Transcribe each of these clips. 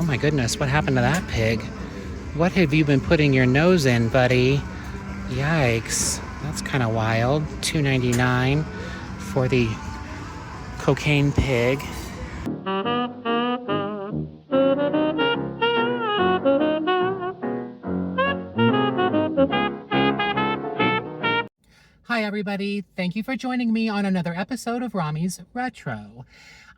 my goodness, what happened to that pig? What have you been putting your nose in, buddy? Yikes, that's kind of wild. $2.99 for the cocaine pig. Hi everybody, thank you for joining me on another episode of Rami's Retro.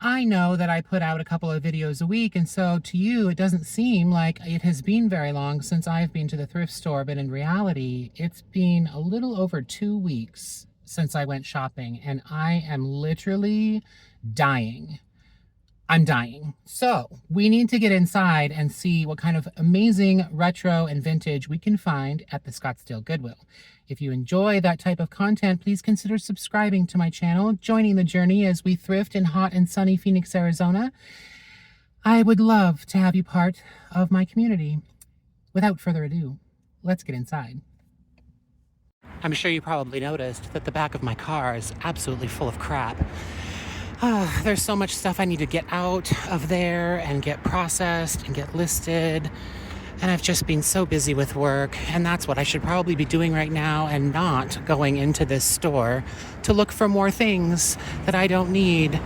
I know that I put out a couple of videos a week, and so to you it doesn't seem like it has been very long since I've been to the thrift store, but in reality it's been a little over 2 weeks since I went shopping, and I am literally dying. I'm dying. So we need to get inside and see what kind of amazing retro and vintage we can find at the Scottsdale Goodwill. If you enjoy that type of content, please consider subscribing to my channel, joining the journey as we thrift in hot and sunny Phoenix, Arizona. I would love to have you part of my community. Without further ado, let's get inside. I'm sure you probably noticed that the back of my car is absolutely full of crap. There's so much stuff I need to get out of there and get processed and get listed. And I've just been so busy with work, and that's what I should probably be doing right now and not going into this store to look for more things that I don't need.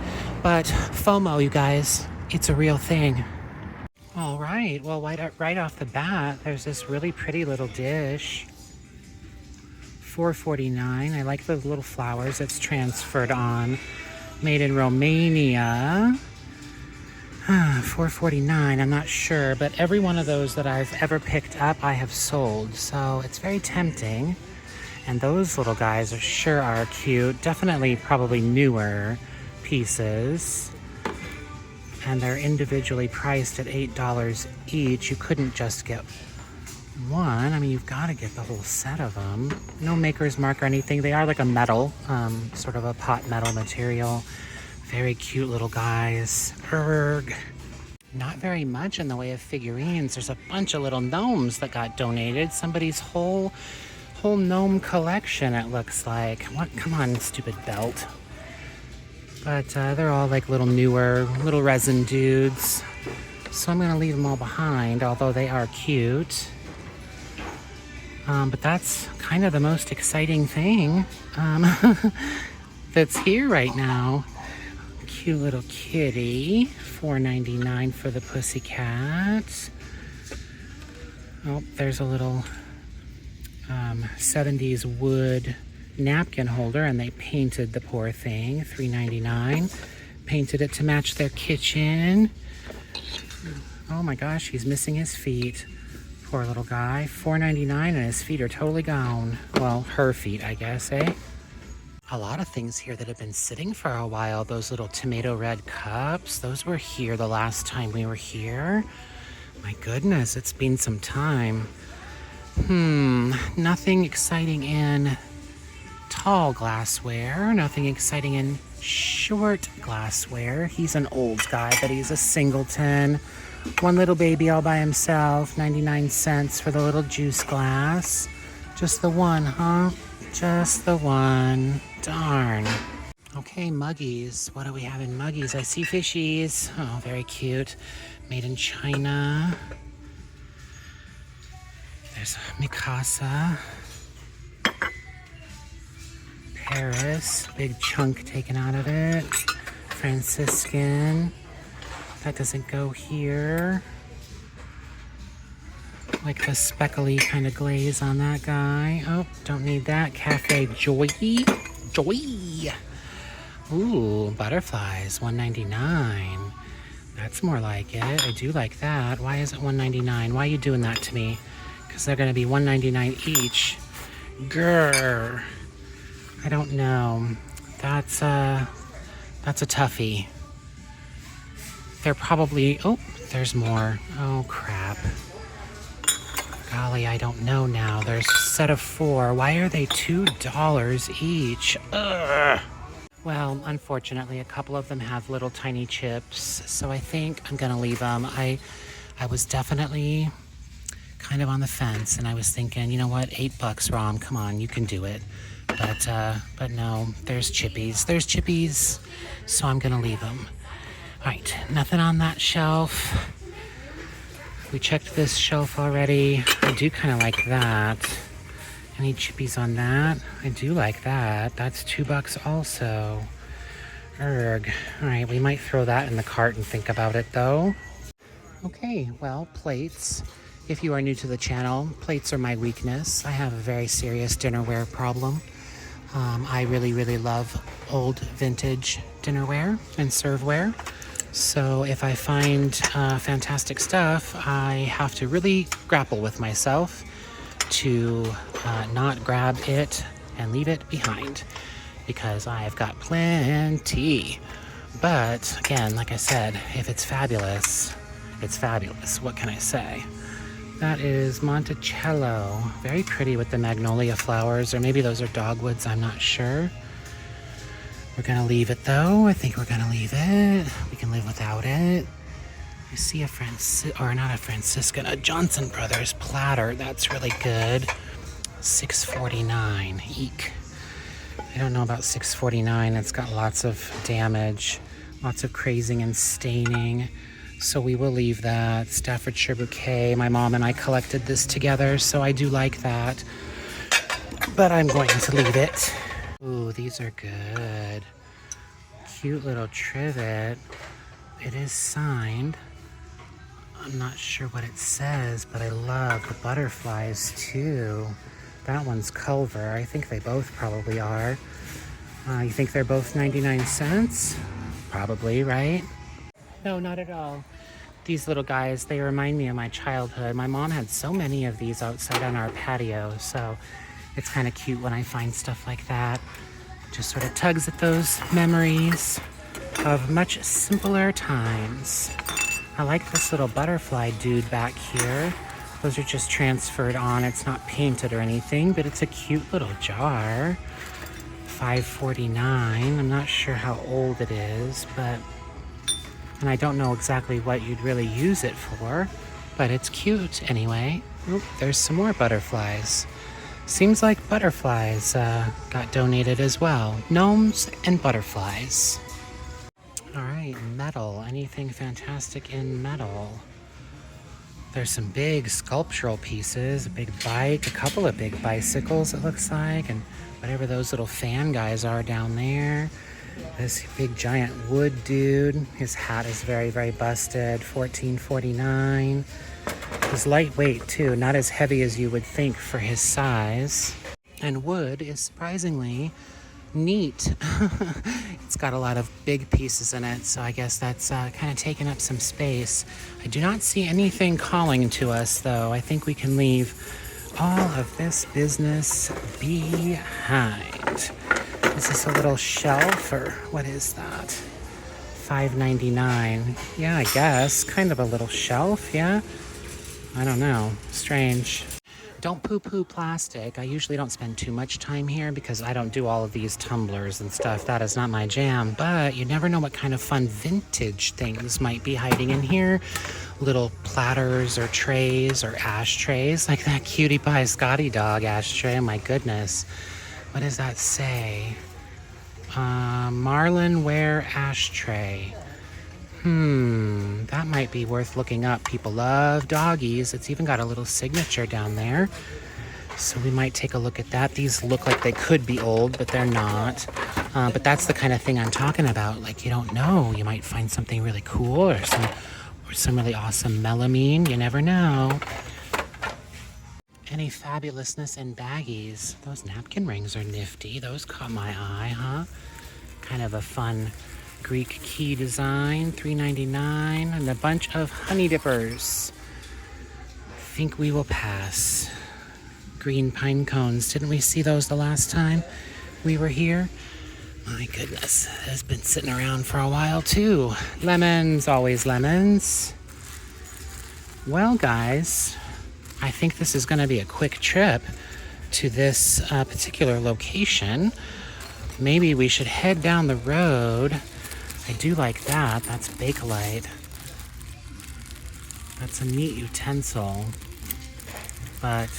But FOMO, you guys, it's a real thing. All right, well, right off the bat, there's this really pretty little dish. $4.49. I like the little flowers it's transferred on. Made in Romania. $4.49, I'm not sure, but every one of those that I've ever picked up, I have sold, so it's very tempting. And those little guys sure are cute. Definitely probably newer pieces. And they're individually priced at $8 each. You couldn't just get one. I mean, you've got to get the whole set of them. No maker's mark or anything. They are like a metal, sort of a pot metal material. Very cute little guys. Erg. Not very much in the way of figurines. There's a bunch of little gnomes that got donated. Somebody's whole gnome collection, it looks like. What? Come on, stupid belt. But they're all like little newer, little resin dudes. So I'm gonna leave them all behind, although they are cute. But that's kind of the most exciting thing that's here right now. Cute little kitty. $4.99 for the pussycat. Oh, there's a little 70s wood napkin holder, and they painted the poor thing. $3.99. Painted it to match their kitchen. Oh my gosh, he's missing his feet. Poor little guy. $4.99 and his feet are totally gone. Well, her feet, I guess, eh? A lot of things here that have been sitting for a while. Those little tomato red cups, those were here the last time we were here. My goodness, it's been some time. Nothing exciting in tall glassware. Nothing exciting in short glassware. He's an old guy, but he's a singleton. One little baby all by himself. 99 cents for the little juice glass. Just the one, huh? Just the one. Darn. Okay, muggies. What do we have in muggies? I see fishies. Oh, very cute. Made in China. There's Mikasa. Paris. Big chunk taken out of it. Franciscan. That doesn't go here. Like the speckly kind of glaze on that guy. Oh, don't need that. Cafe Joy. Joy. Ooh, butterflies. $1.99. That's more like it. I do like that. Why is it $1.99? Why are you doing that to me? Because they're going to be $1.99 each. Grr. I don't know. That's a toughie. They're probably... Oh, there's more. Oh, crap. Golly, I don't know now. There's a set of 4. Why are they $2 each? Ugh. Well, unfortunately, a couple of them have little tiny chips, so I think I'm gonna leave them. I was definitely kind of on the fence, and I was thinking, you know what, $8, Rom, come on, you can do it. But no, there's chippies. There's chippies, so I'm gonna leave them. All right, nothing on that shelf. We checked this shelf already. I do kind of like that. Any chippies on that? I do like that. That's $2 also. Erg. All right, we might throw that in the cart and think about it though. Okay, well, plates. If you are new to the channel, plates are my weakness. I have a very serious dinnerware problem. I really love old vintage dinnerware and serveware. So if I find fantastic stuff, I have to really grapple with myself to not grab it and leave it behind, because I've got plenty. But again, like I said, if it's fabulous, it's fabulous. What can I say? That is Monticello. Very pretty with the magnolia flowers, or maybe those are dogwoods, I'm not sure. We're gonna leave it though. I think we're gonna leave it. We can live without it. I see a Johnson Brothers platter. That's really good. $6.49. Eek. I don't know about $6.49. It's got lots of damage, lots of crazing and staining. So we will leave that. Staffordshire bouquet. My mom and I collected this together, so I do like that. But I'm going to leave it. Ooh, these are good. Cute little trivet. It is signed. I'm not sure what it says, but I love the butterflies too. That one's Culver. I think they both probably are. You think they're both 99 cents? Probably, right? No, not at all. These little guys, they remind me of my childhood. My mom had so many of these outside on our patio, so it's kind of cute when I find stuff like that. Just sort of tugs at those memories of much simpler times. I like this little butterfly dude back here. Those are just transferred on. It's not painted or anything, but it's a cute little jar. $5.49. I'm not sure how old it is, and I don't know exactly what you'd really use it for, but it's cute anyway. Oh, there's some more butterflies. Seems like butterflies got donated as well. Gnomes and butterflies. All right, metal. Anything fantastic in metal? There's some big sculptural pieces, a big bike, a couple of big bicycles it looks like, and whatever those little fan guys are down there. This big giant wood dude, his hat is very busted. $14.49. He's lightweight too, not as heavy as you would think for his size. And wood is surprisingly neat. It's got a lot of big pieces in it, so I guess that's kind of taking up some space. I do not see anything calling to us though. I think we can leave all of this business behind. Is this a little shelf, or what is that? $5.99. Yeah, I guess. Kind of a little shelf, yeah? I don't know. Strange. Don't poo-poo plastic. I usually don't spend too much time here because I don't do all of these tumblers and stuff. That is not my jam. But you never know what kind of fun vintage things might be hiding in here. Little platters or trays or ashtrays, like that Cutie Pie Scotty dog ashtray. My goodness. What does that say? Marlinware ashtray. That might be worth looking up. People love doggies. It's even got a little signature down there. So we might take a look at that. These look like they could be old, but they're not. But that's the kind of thing I'm talking about. Like, you don't know. You might find something really cool or some really awesome melamine. You never know. Any fabulousness in baggies. Those napkin rings are nifty. Those caught my eye, huh? Kind of a fun Greek key design. $3.99. And a bunch of honey dippers. I think we will pass. Green pine cones. Didn't we see those the last time we were here? My goodness. It's been sitting around for a while too. Lemons. Always lemons. Well, guys, I think this is going to be a quick trip to this particular location. Maybe we should head down the road. I do like that. That's Bakelite. That's a neat utensil. But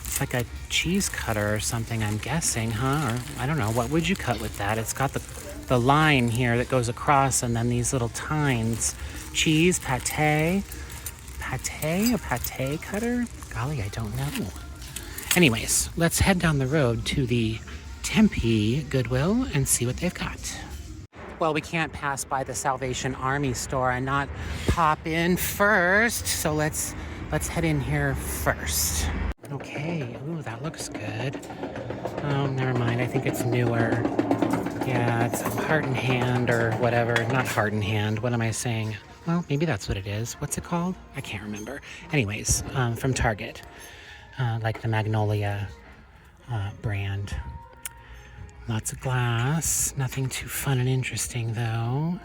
it's like a cheese cutter or something, I'm guessing, huh? Or I don't know. What would you cut with that? It's got the line here that goes across and then these little tines. Cheese, pate. a pate cutter? Golly, I don't know. Anyways, let's head down the road to the Tempe Goodwill and see what they've got. Well, we can't pass by the Salvation Army store and not pop in first. So let's head in here first. Okay, ooh, that looks good. Oh, never mind, I think it's newer. Yeah, it's Heart and Hand or whatever. Not Heart and Hand, what am I saying? Well, maybe that's what it is. What's it called? I can't remember. Anyways, from Target, like the Magnolia brand. Lots of glass, nothing too fun and interesting though.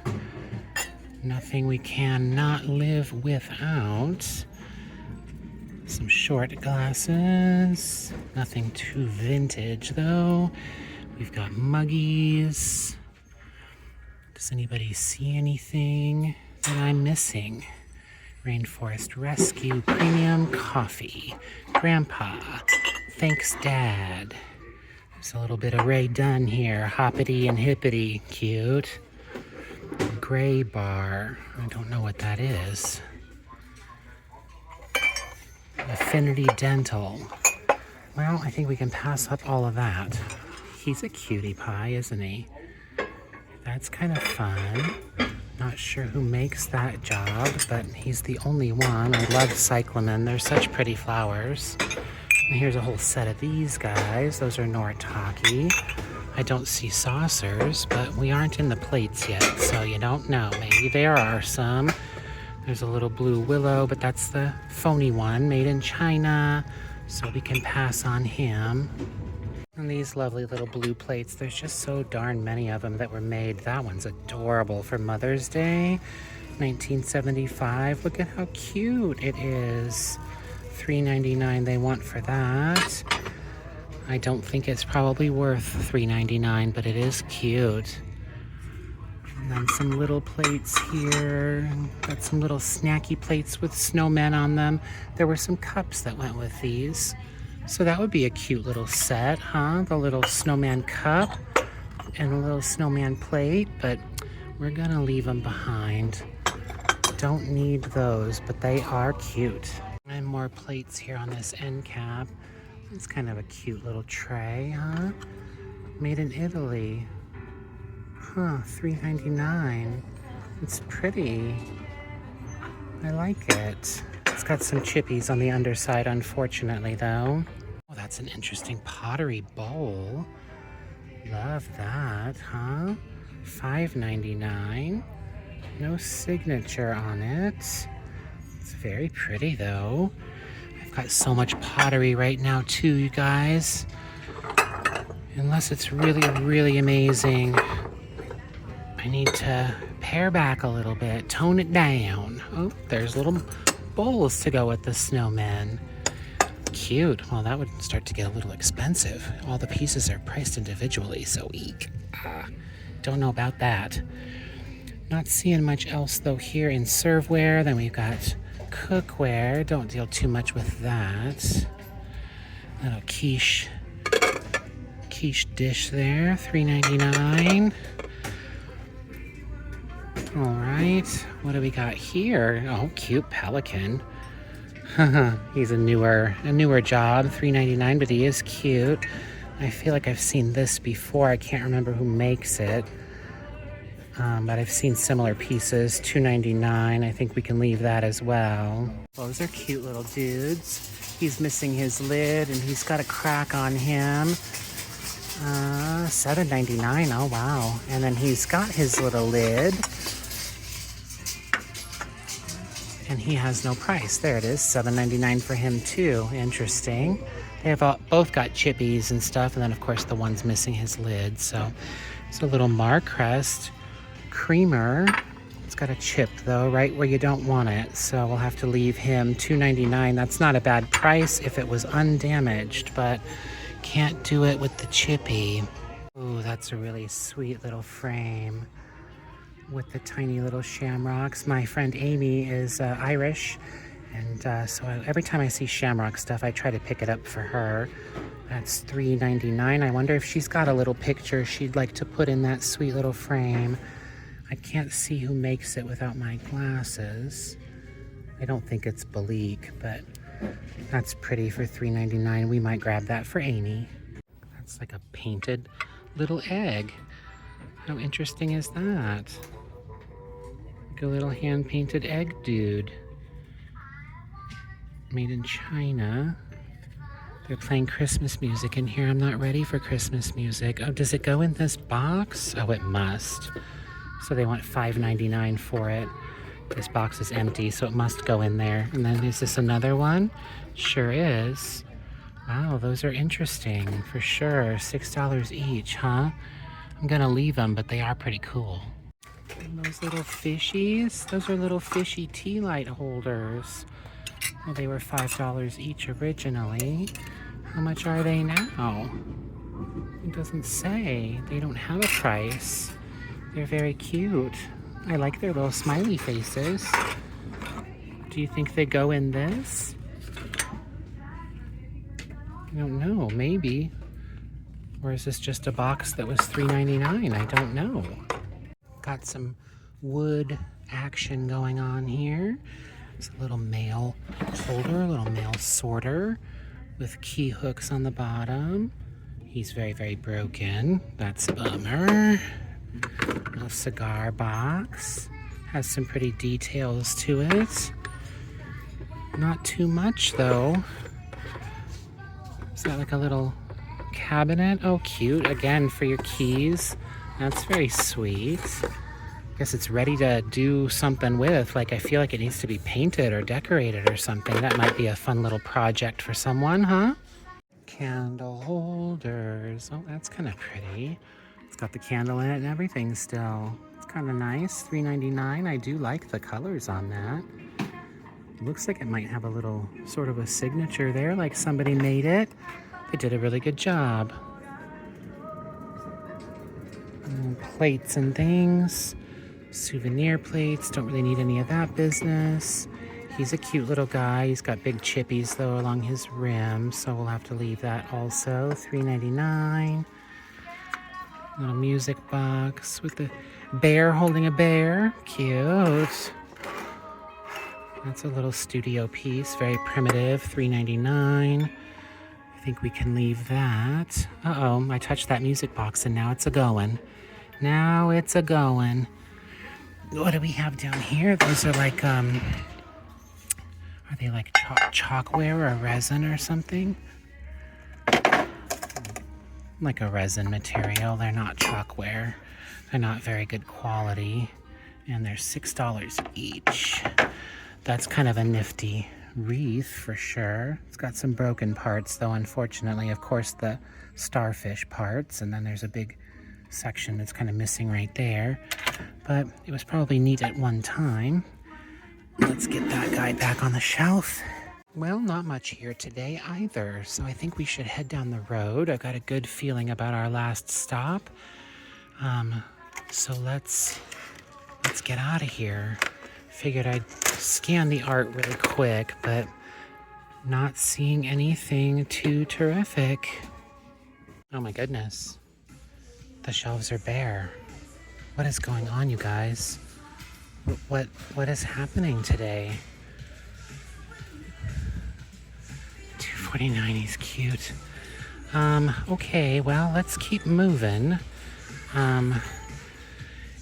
Nothing we cannot live without. Some short glasses, nothing too vintage though. We've got muggies. Does anybody see anything that I'm missing? Rainforest Rescue Premium Coffee. Grandpa, thanks Dad. There's a little bit of Ray Dunn here, hoppity and hippity, cute. Gray bar, I don't know what that is. Affinity Dental. Well, I think we can pass up all of that. He's a cutie pie, isn't he? That's kind of fun. Not sure who makes that job, but he's the only one. I love cyclamen. They're such pretty flowers. And here's a whole set of these guys. Those are Noritake. I don't see saucers, but we aren't in the plates yet, so you don't know. Maybe there are some. There's a little blue willow, but that's the phony one, made in China, so we can pass on him. And these lovely little blue plates, there's just so darn many of them that were made. That one's adorable for Mother's Day, 1975. Look at how cute it is. $3.99 they want for that. I don't think it's probably worth $3.99, but it is cute. And then some little plates here. Got some little snacky plates with snowmen on them. There were some cups that went with these. So that would be a cute little set, huh? The little snowman cup and a little snowman plate, but we're gonna leave them behind. Don't need those, but they are cute. And more plates here on this end cap. It's kind of a cute little tray, huh? Made in Italy. Huh, $3.99. It's pretty. I like it. It's got some chippies on the underside, unfortunately, though. Oh, that's an interesting pottery bowl. Love that, huh? $5.99. No signature on it. It's very pretty, though. I've got so much pottery right now, too, you guys. Unless it's really, really amazing, I need to pare back a little bit, tone it down. Oh, there's little bowls to go with the snowmen. Cute. Well, that would start to get a little expensive. All the pieces are priced individually, so eek. Don't know about that. Not seeing much else, though, here in serveware. Then we've got cookware. Don't deal too much with that. Little quiche dish there, $3.99. All right, what do we got here? Oh, cute pelican. He's a newer job, $3.99, but he is cute. I feel like I've seen this before. I can't remember who makes it, but I've seen similar pieces, $2.99. I think we can leave that as well. Those are cute little dudes. He's missing his lid, and he's got a crack on him. $7.99. Oh wow! And then he's got his little lid. And he has no price. There it is, $7.99 for him too. Interesting. They have both got chippies and stuff, and then of course the one's missing his lid. So it's a little Marcrest creamer. It's got a chip though, right where you don't want it. So we'll have to leave him $2.99. That's not a bad price if it was undamaged, but can't do it with the chippy. Ooh, that's a really sweet little frame with the tiny little shamrocks. My friend Amy is Irish, and so every time I see shamrock stuff, I try to pick it up for her. That's $3.99. I wonder if she's got a little picture she'd like to put in that sweet little frame. I can't see who makes it without my glasses. I don't think it's Balik, but that's pretty for $3.99. We might grab that for Amy. That's like a painted little egg. How interesting is that? Like a little hand-painted egg dude. Made in China. They're playing Christmas music in here. I'm not ready for Christmas music. Oh, does it go in this box? Oh, it must. So they want $5.99 for it. This box is empty, so it must go in there. And then is this another one? Sure is. Wow, those are interesting for sure. $6 each, huh? I'm gonna leave them, but they are pretty cool. And those little fishies, those are little fishy tea light holders. Well, they were $5 each originally. How much are they now? It doesn't say. They don't have a price. They're very cute. I like their little smiley faces. Do you think they go in this? I don't know, maybe. Or is this just a box that was $3.99? I don't know. Got some wood action going on here. It's a little mail holder, a little mail sorter with key hooks on the bottom. He's very, very broken. That's a bummer. A cigar box. Has some pretty details to it. Not too much though. Is that like a little cabinet? Oh, cute. Again, for your keys. That's very sweet. Guess it's ready to do something with. Like, I feel like it needs to be painted or decorated or something. That might be a fun little project for someone, huh? Candle holders. Oh, that's kind of pretty. It's got the candle in it and everything still. It's kind of nice. $3.99. I do like the colors on that. It looks like it might have a little sort of a signature there, like somebody made it. They did a really good job. Plates and things. Souvenir plates. Don't really need any of that business. He's a cute little guy. He's got big chippies though along his rim, so we'll have to leave that also. $3.99. Little music box with the bear holding a bear. Cute. That's a little studio piece. Very primitive. $3.99. I think we can leave that. Uh-oh, I touched that music box and now it's a-going. Now it's a-going. What do we have down here? Those are like, are they like chalkware or resin or something? Like a resin material. They're not chalkware. They're not very good quality. And they're $6 each. That's kind of a nifty wreath for sure. It's got some broken parts though, unfortunately. Of course, the starfish parts. And then there's a big section that's kind of missing right there. But it was probably neat at one time. Let's get that guy back on the shelf. Well, not much here today either, so I think we should head down the road. I've got a good feeling about our last stop. So let's get out of here. Figured I'd scan the art really quick, but not seeing anything too terrific. Oh my goodness. The shelves are bare. What is going on, you guys? What is happening today? $2.49, he's cute. Okay, well, let's keep moving.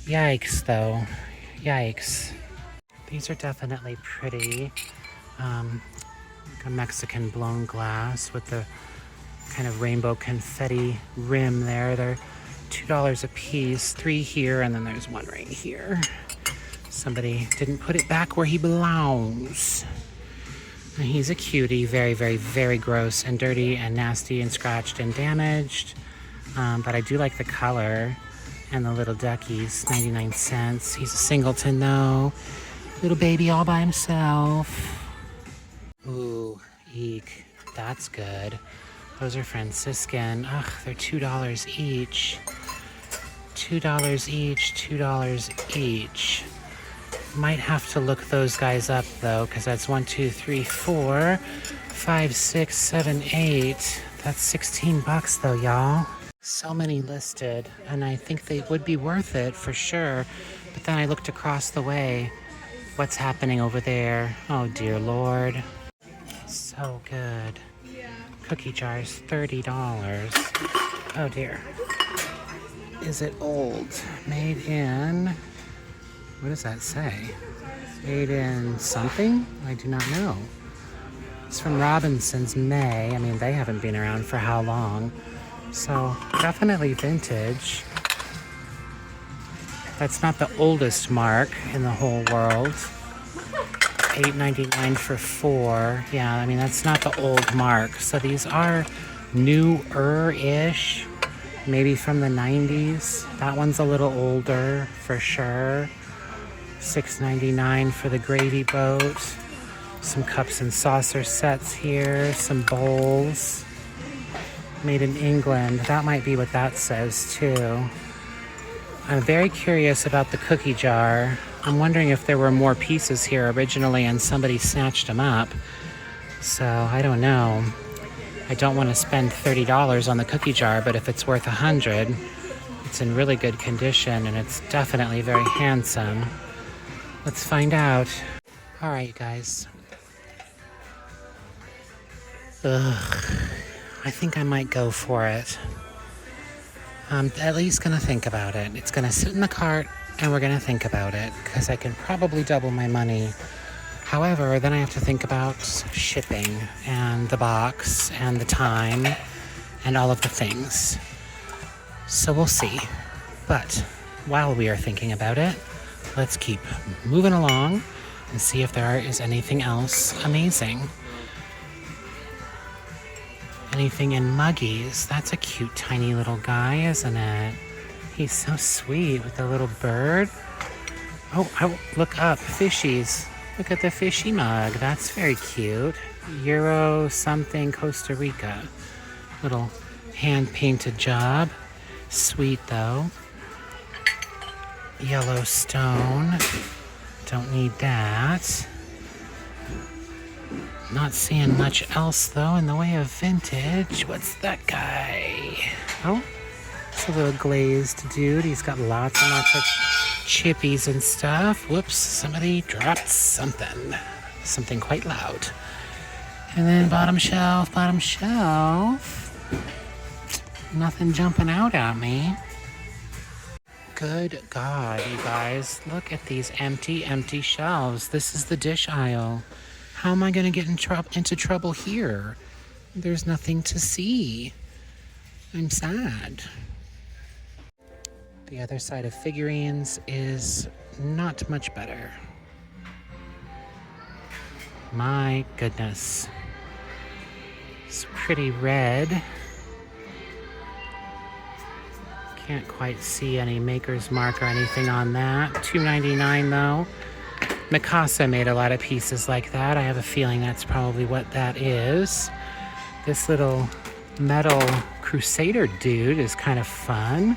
Yikes, though. Yikes. These are definitely pretty. Like a Mexican blown glass with the kind of rainbow confetti rim there. They're $2 a piece, 3 here, and then there's one right here. Somebody didn't put it back where he belongs. And he's a cutie, very, very, very gross and dirty and nasty and scratched and damaged. But I do like the color and the little duckies, 99 cents. He's a singleton though. Little baby all by himself. Ooh, eek, that's good. Those are Franciscan. Ugh, they're $2 each. $2 each, $2 each. Might have to look those guys up though, because that's 1, 2, 3, 4, 5, 6, 7, 8. That's 16 bucks though, y'all. So many listed, and I think they would be worth it for sure. But then I looked across the way What's happening over there? Oh dear Lord. So good. Cookie jars, $30. Oh dear. Is it old? Made in, what does that say? Made in something? I do not know. It's from Robinson's May. I mean, they haven't been around for how long? So definitely vintage. That's not the oldest mark in the whole world. $8.99 for 4. Yeah, I mean, that's not the old mark. So these are newer-ish, maybe from the 90s. That one's a little older for sure. $6.99 for the gravy boat. Some cups and saucer sets here. Some bowls. Made in England. That might be what that says too. I'm very curious about the cookie jar. I'm wondering if there were more pieces here originally and somebody snatched them up. So I don't know. I don't want to spend $30 on the cookie jar, but if it's worth $100, it's in really good condition and it's definitely very handsome. Let's find out. All right, you guys. Ugh. I think I might go for it. I'm at least gonna think about it. It's gonna sit in the cart and we're gonna think about it because I can probably double my money. However, then I have to think about shipping and the box and the time and all of the things. So we'll see. But while we are thinking about it, let's keep moving along and see if there is anything else amazing. Anything in Muggies. That's a cute tiny little guy, isn't it? He's so sweet with the little bird. Oh, look up. Fishies. Look at the fishy mug. That's very cute. Euro something Costa Rica. Little hand-painted job. Sweet, though. Yellowstone. Don't need that. Not seeing much else, though, in the way of vintage. What's that guy? Oh, it's a little glazed dude. He's got lots and lots of chippies and stuff. Whoops, somebody dropped something. Something quite loud. And then bottom shelf. Nothing jumping out at me. Good God, you guys. Look at these empty shelves. This is the dish aisle. How am I going to get into trouble here? There's nothing to see. I'm sad. The other side of figurines is not much better. My goodness. It's pretty red. Can't quite see any maker's mark or anything on that. $2.99 though. Mikasa made a lot of pieces like that. I have a feeling that's probably what that is. This little metal crusader dude is kind of fun.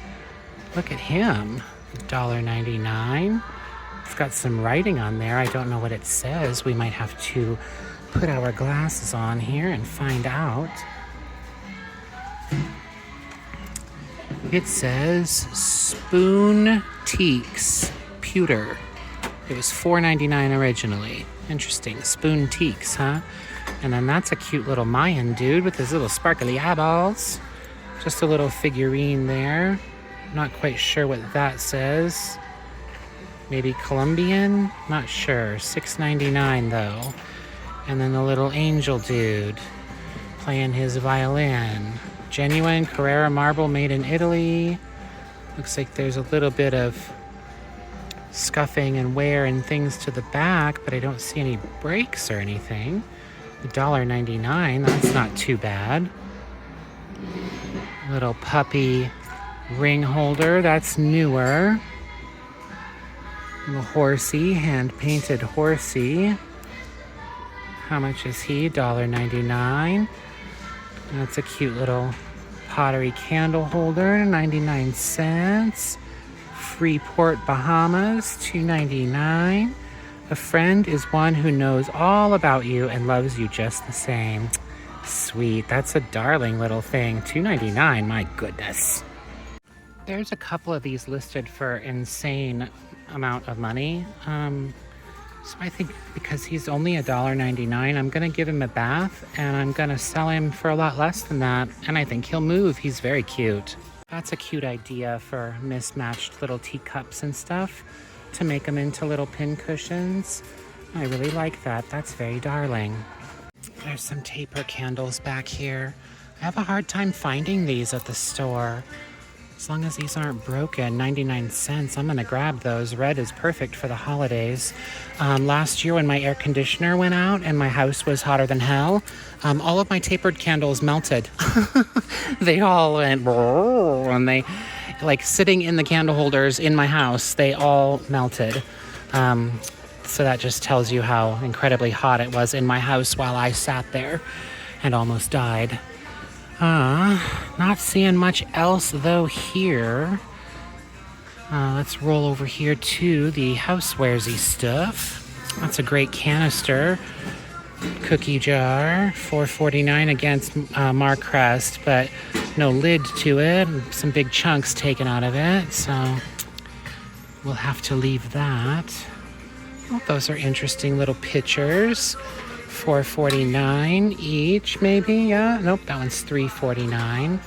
Look at him. $1.99. It's got some writing on there. I don't know what it says. We might have to put our glasses on here and find out. It says Spoon Teaks Pewter. It was $4.99 originally. Interesting. Spoon Teaks, huh? And then that's a cute little Mayan dude with his little sparkly eyeballs. Just a little figurine there. Not quite sure what that says. Maybe Colombian? Not sure. $6.99 though. And then the little angel dude playing his violin. Genuine Carrara marble made in Italy. Looks like there's a little bit of scuffing and wear and things to the back, but I don't see any breaks or anything. $1.99, that's not too bad. Little puppy ring holder, that's newer. Little horsey, hand-painted horsey. How much is he? $1.99. That's a cute little pottery candle holder, 99 cents. Freeport, Bahamas, $2.99. A friend is one who knows all about you and loves you just the same. Sweet, that's a darling little thing. $2.99, my goodness. There's a couple of these listed for insane amount of money. So I think because he's only $1.99, I'm gonna give him a bath and I'm gonna sell him for a lot less than that. And I think he'll move. He's very cute. That's a cute idea for mismatched little teacups and stuff to make them into little pin cushions. I really like that. That's very darling. There's some taper candles back here. I have a hard time finding these at the store. As long as these aren't broken, 99 cents, I'm gonna grab those. Red is perfect for the holidays. Last year when my air conditioner went out and my house was hotter than hell, all of my tapered candles melted. They all went, and they, like sitting in the candle holders in my house, they all melted. So that just tells you how incredibly hot it was in my house while I sat there and almost died. Not seeing much else though here. Let's roll over here to the Housewaresy stuff. That's a great canister. Cookie jar, $4.49 against Mark Crest, but no lid to it. Some big chunks taken out of it, so we'll have to leave that. Oh, those are interesting little pictures. $4.49 each, maybe. Yeah, nope, that one's $3.49.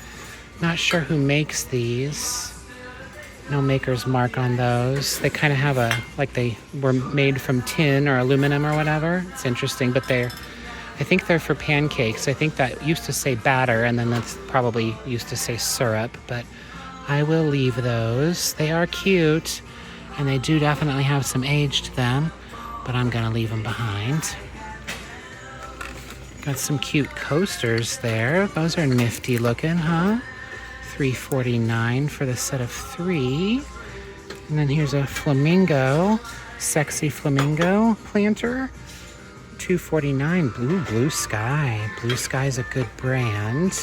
Not sure who makes these. No maker's mark on those. They kind of have a, like they were made from tin or aluminum or whatever. It's interesting, but I think they're for pancakes. I think that used to say batter, and then that's probably used to say syrup, but I will leave those. They are cute, and they do definitely have some age to them, but I'm gonna leave them behind. Got some cute coasters there. Those are nifty looking, huh? $3.49 for the set of 3. And then here's a flamingo, sexy flamingo planter. $2.49. Blue Sky. Blue Sky's a good brand.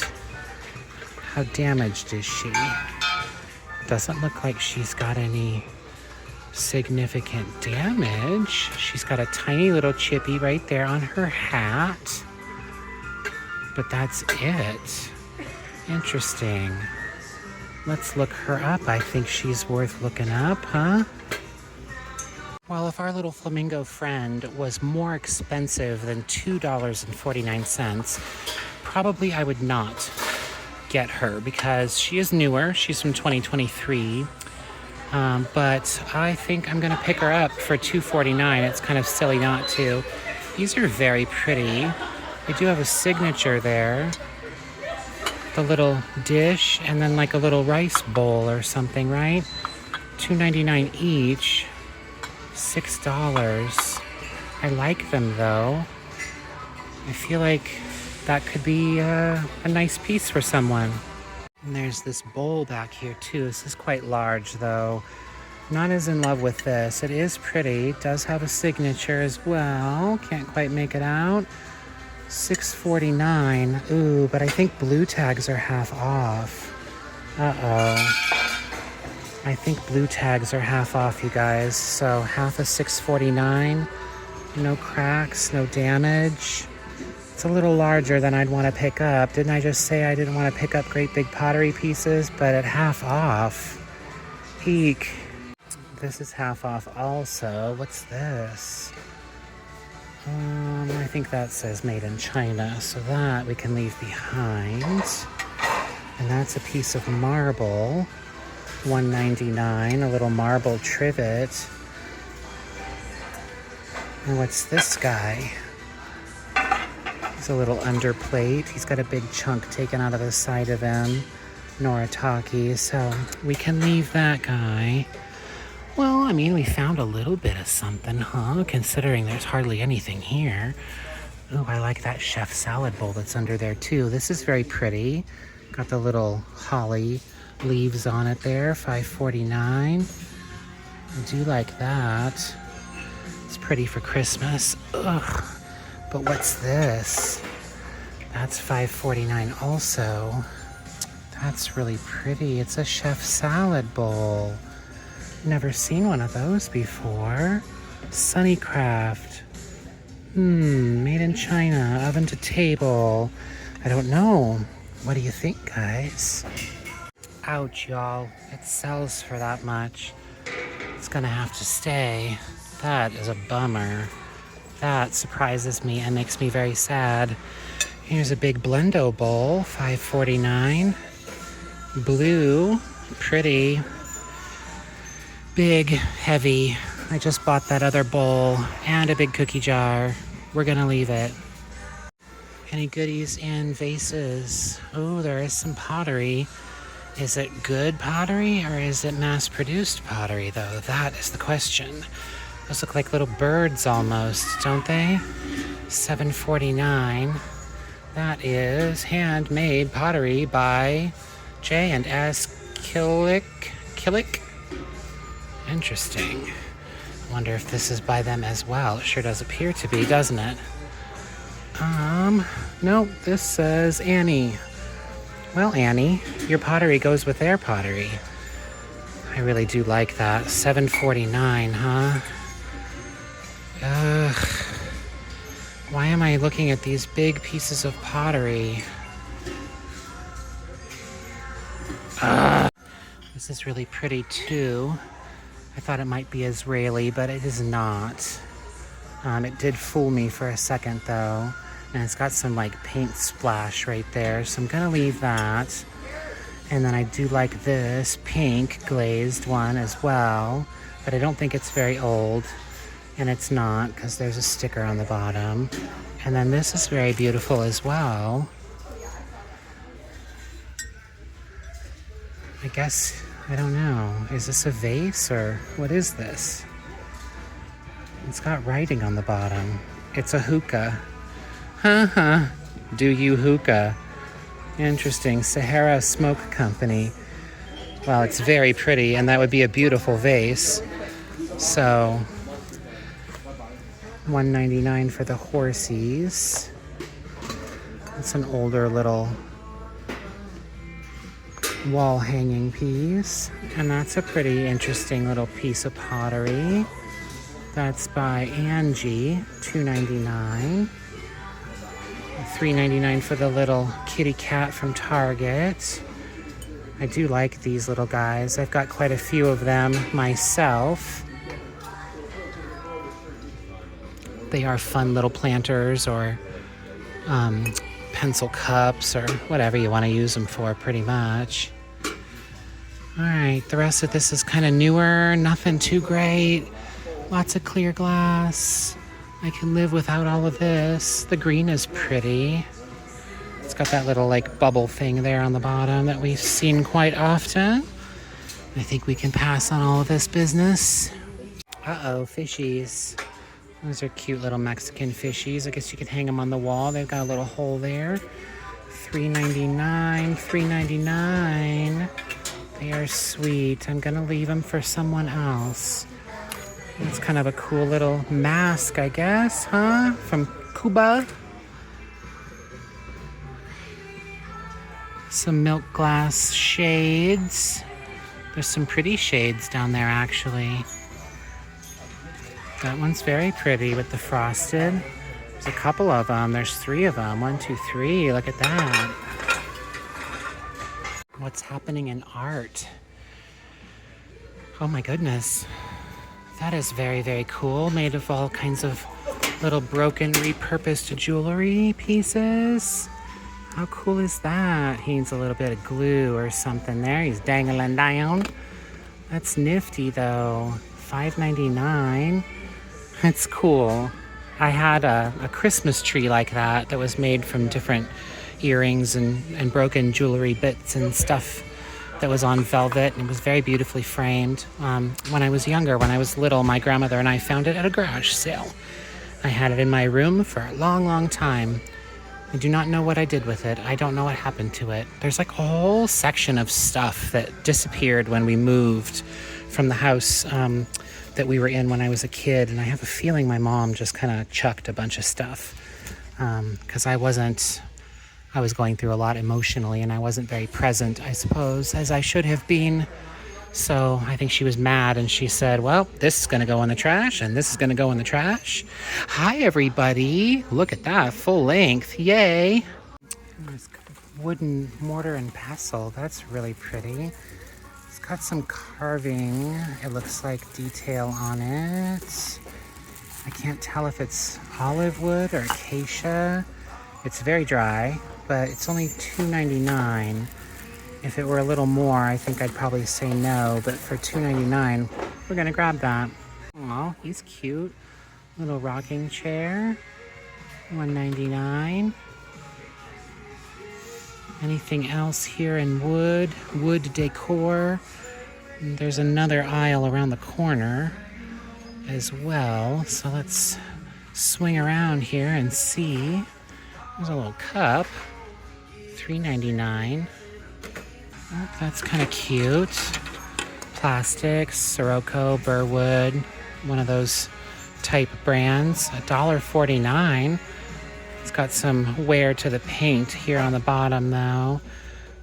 How damaged is she? Doesn't look like she's got any significant damage. She's got a tiny little chippy right there on her hat. But that's it. Interesting. Let's look her up. I think she's worth looking up, huh? Well, if our little flamingo friend was more expensive than $2.49, probably I would not get her because she is newer. She's from 2023. But I think I'm gonna pick her up for $2.49. It's kind of silly not to. These are very pretty. They do have a signature there. The little dish and then like a little rice bowl or something, right? $2.99 each. $6. I like them though. I feel like that could be a nice piece for someone. And there's this bowl back here too. This is quite large though. Not as in love with this. It is pretty. It does have a signature as well. Can't quite make it out. $6.49. Ooh, but I think blue tags are half off. Uh-oh. I think blue tags are half off, you guys. So half of $6.49. No cracks, no damage. It's a little larger than I'd want to pick up. Didn't I just say I didn't want to pick up great big pottery pieces? But at half off. Eek. This is half off also. What's this? I think that says made in China, so that we can leave behind. And that's a piece of marble, $1.99, a little marble trivet. And what's this guy? He's a little underplate. He's got a big chunk taken out of the side of him. Noritake, so we can leave that guy. Well, I mean, we found a little bit of something, huh? Considering there's hardly anything here. Ooh, I like that chef salad bowl that's under there, too. This is very pretty. Got the little holly leaves on it there, $5.49. I do like that. It's pretty for Christmas. Ugh. But what's this? That's $5.49 also. That's really pretty. It's a chef salad bowl. Never seen one of those before. Sunnycraft. Made in China, oven to table. I don't know. What do you think, guys? Ouch, y'all. It sells for that much. It's gonna have to stay. That is a bummer. That surprises me and makes me very sad. Here's a big Blendo bowl, $5.49. Blue, pretty. Big, heavy. I just bought that other bowl and a big cookie jar. We're gonna leave it. Any goodies in vases? Oh, there is some pottery. Is it good pottery or is it mass-produced pottery, though? That is the question. Those look like little birds almost, don't they? $7.49. That is handmade pottery by J&S Killick. Interesting. I wonder if this is by them as well. It sure does appear to be, doesn't it? Nope, this says Annie. Well, Annie, your pottery goes with their pottery. I really do like that. $7.49, huh? Ugh. Why am I looking at these big pieces of pottery? This is really pretty too. I thought it might be Israeli, but it is not. It did fool me for a second though. And it's got some like paint splash right there, so I'm gonna leave that. And then I do like this pink glazed one as well, but I don't think it's very old. And it's not, because there's a sticker on the bottom. And then this is very beautiful as well. I guess, I don't know, is this a vase or what is this? It's got writing on the bottom. It's a hookah. Do you hookah? Interesting. Sahara Smoke Company. Well, it's very pretty, and that would be a beautiful vase. So, $1.99 for the horsies. It's an older little wall hanging piece. And that's a pretty interesting little piece of pottery. That's by Angie, $2.99. $3.99 for the little kitty cat from Target. I do like these little guys. I've got quite a few of them myself. They are fun little planters or pencil cups or whatever you want to use them for, pretty much. All right, the rest of this is kind of newer, nothing too great. Lots of clear glass. I can live without all of this. The green is pretty. It's got that little like bubble thing there on the bottom that we've seen quite often. I think we can pass on all of this business. Uh-oh, fishies. Those are cute little Mexican fishies. I guess you could hang them on the wall. They've got a little hole there. $3.99, $3.99. They are sweet. I'm gonna leave them for someone else. It's kind of a cool little mask, I guess, huh? From Cuba. Some milk glass shades. There's some pretty shades down there, actually. That one's very pretty with the frosted. There's a couple of them. There's 3 of them. 1, 2, 3. Look at that. What's happening in art? Oh my goodness. That is very, very cool. Made of all kinds of little broken, repurposed jewelry pieces. How cool is that? He needs a little bit of glue or something there. He's dangling down. That's nifty though. $5.99. That's cool. I had a Christmas tree like that was made from different earrings and broken jewelry bits and stuff that was on velvet, and it was very beautifully framed. When I was younger, when I was little, my grandmother and I found it at a garage sale. I had it in my room for a long, long time. I do not know what I did with it. I don't know what happened to it. There's like a whole section of stuff that disappeared when we moved from the house that we were in when I was a kid, and I have a feeling my mom just kind of chucked a bunch of stuff because I was going through a lot emotionally, and I wasn't very present, I suppose, as I should have been. So I think she was mad, and she said, well, this is going to go in the trash, and this is going to go in the trash. Hi, everybody. Look at that, full length. Yay. There's wooden mortar and pestle. That's really pretty. It's got some carving, it looks like, detail on it. I can't tell if it's olive wood or acacia. It's very dry, but it's only $2.99. If it were a little more, I think I'd probably say no, but for $2.99, we're gonna grab that. Oh, he's cute. Little rocking chair, $1.99. Anything else here in wood decor. And there's another aisle around the corner as well. So let's swing around here and see. There's a little cup, $3.99. Oh, that's kind of cute. Plastic, Sirocco, Burwood, one of those type brands, $1.49. It's got some wear to the paint here on the bottom though,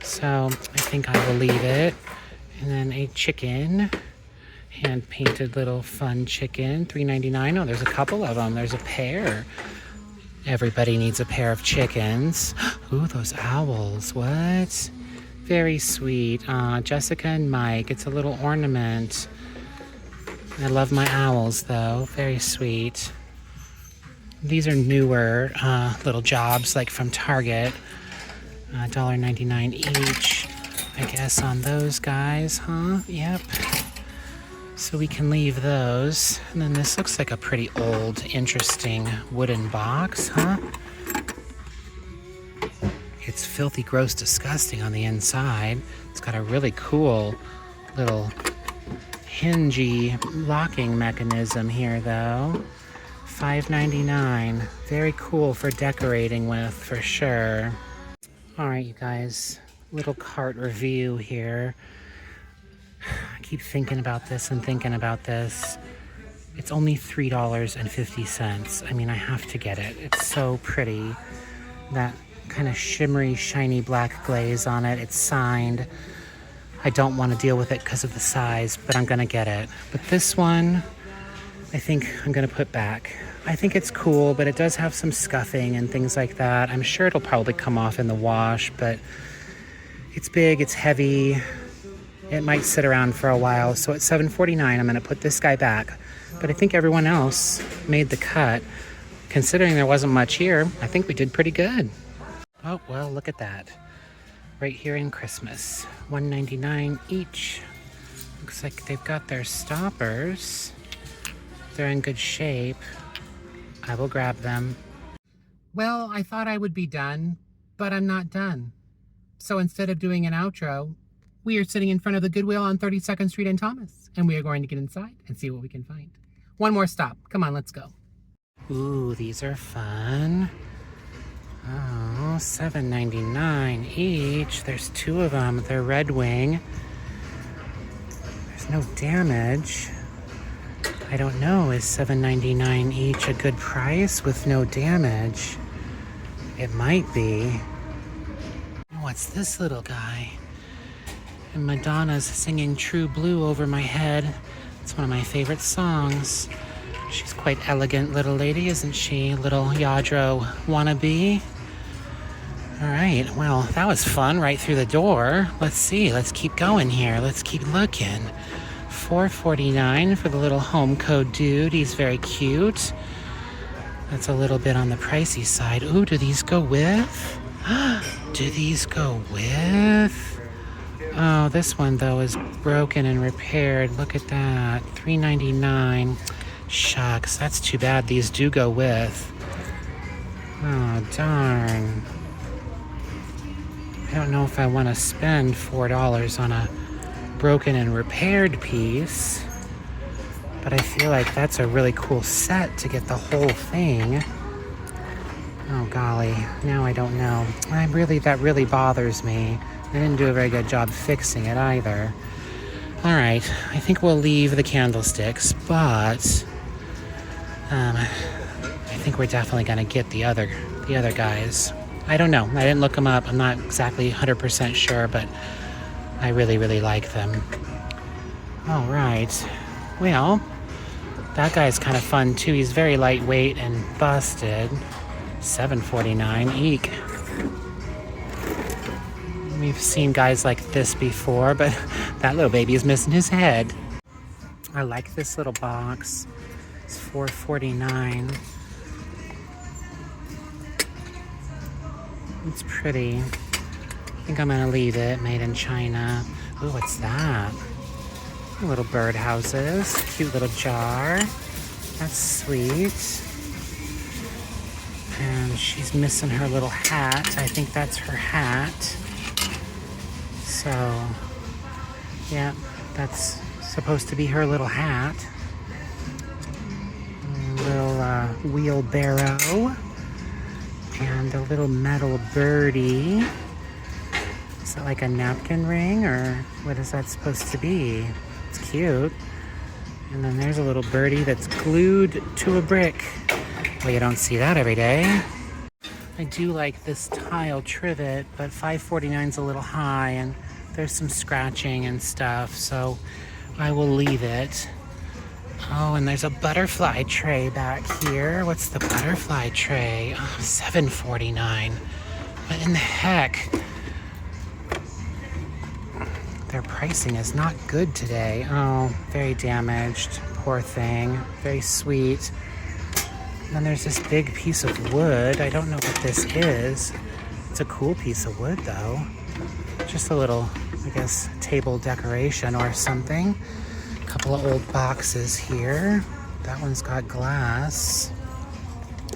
so I think I will leave it. And then a chicken, hand painted little fun chicken, $3.99. Oh, there's a couple of them. There's a pair. Everybody needs a pair of chickens. Ooh, those owls, what? Very sweet. Jessica and Mike, it's a little ornament. I love my owls though, very sweet. These are newer little jobs like from Target. $1.99 each, I guess, on those guys, huh? Yep. So we can leave those. And then this looks like a pretty old, interesting wooden box, huh? It's filthy, gross, disgusting on the inside. It's got a really cool little hingey locking mechanism here though. $5.99. Very cool for decorating with, for sure. All right, you guys, little cart review here. I keep thinking about this and thinking about this. It's only $3.50. I mean, I have to get it. It's so pretty. That kind of shimmery, shiny black glaze on it. It's signed. I don't want to deal with it because of the size, but I'm gonna get it. But this one, I think I'm gonna put back. I think it's cool, but it does have some scuffing and things like that. I'm sure it'll probably come off in the wash, but it's big, it's heavy. It might sit around for a while. So at $7.49, I'm gonna put this guy back. But I think everyone else made the cut. Considering there wasn't much here, I think we did pretty good. Oh, well, look at that. Right here in Christmas, $1.99 each. Looks like they've got their stoppers. They're in good shape. I will grab them. Well, I thought I would be done, but I'm not done. So instead of doing an outro, we are sitting in front of the Goodwill on 32nd Street in Thomas, and we are going to get inside and see what we can find. One more stop. Come on, let's go. Ooh, these are fun. Oh, $7.99 each. There's two of them. They're Red Wing. There's no damage. I don't know. Is $7.99 each a good price with no damage? It might be. What's this little guy? And Madonna's singing True Blue over my head. It's one of my favorite songs. She's quite elegant little lady, isn't she? Little Yadro wannabe. All right, well, that was fun right through the door. Let's see, let's keep going here. Let's keep looking. $4.49 for the little home code dude. He's very cute. That's a little bit on the pricey side. Ooh, do these go with? Do these go with? Oh, this one, though, is broken and repaired. Look at that. $3.99. Shucks, that's too bad. These do go with. Oh, darn. I don't know if I want to spend $4 on a broken and repaired piece, but I feel like that's a really cool set to get the whole thing. Oh golly, now I don't know. That really bothers me. They didn't do a very good job fixing it either. All right, I think we'll leave the candlesticks, but I think we're definitely gonna get the other guys. I don't know. I didn't look them up. I'm not exactly 100% sure, but I really, really like them. All right. Well, that guy's kind of fun too. He's very lightweight and busted. $7.49 eek. We've seen guys like this before, but that little baby is missing his head. I like this little box. It's $4.49. It's pretty. I think I'm gonna leave it. Made in China. Ooh, what's that? Little birdhouses. Cute little jar. That's sweet. And she's missing her little hat. I think that's her hat. So, yeah, that's supposed to be her little hat. A little wheelbarrow. And a little metal birdie. Is that like a napkin ring, or what is that supposed to be? It's cute. And then there's a little birdie that's glued to a brick. Well, you don't see that every day. I do like this tile trivet, but $5.49 is a little high, and there's some scratching and stuff, so I will leave it. Oh, and there's a butterfly tray back here. What's the butterfly tray? Oh, $7.49. What in the heck? Their pricing is not good today. Oh, very damaged. Poor thing. Very sweet. And then there's this big piece of wood. I don't know what this is. It's a cool piece of wood, though. Just a little, I guess, table decoration or something. A couple of old boxes here. That one's got glass.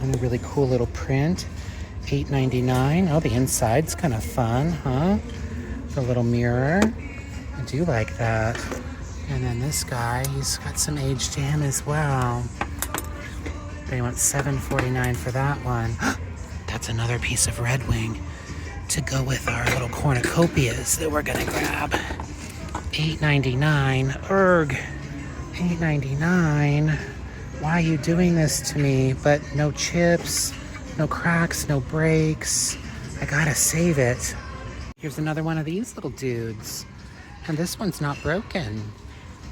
And a really cool little print. $8.99. Oh, the inside's kind of fun, huh? The little mirror. I do like that. And then this guy, he's got some age to him as well. They want $7.49 for that one. That's another piece of Red Wing to go with our little cornucopias that we're gonna grab. $8.99. Erg. $8.99. Why are you doing this to me? But no chips, no cracks, no breaks. I gotta save it. Here's another one of these little dudes. And this one's not broken.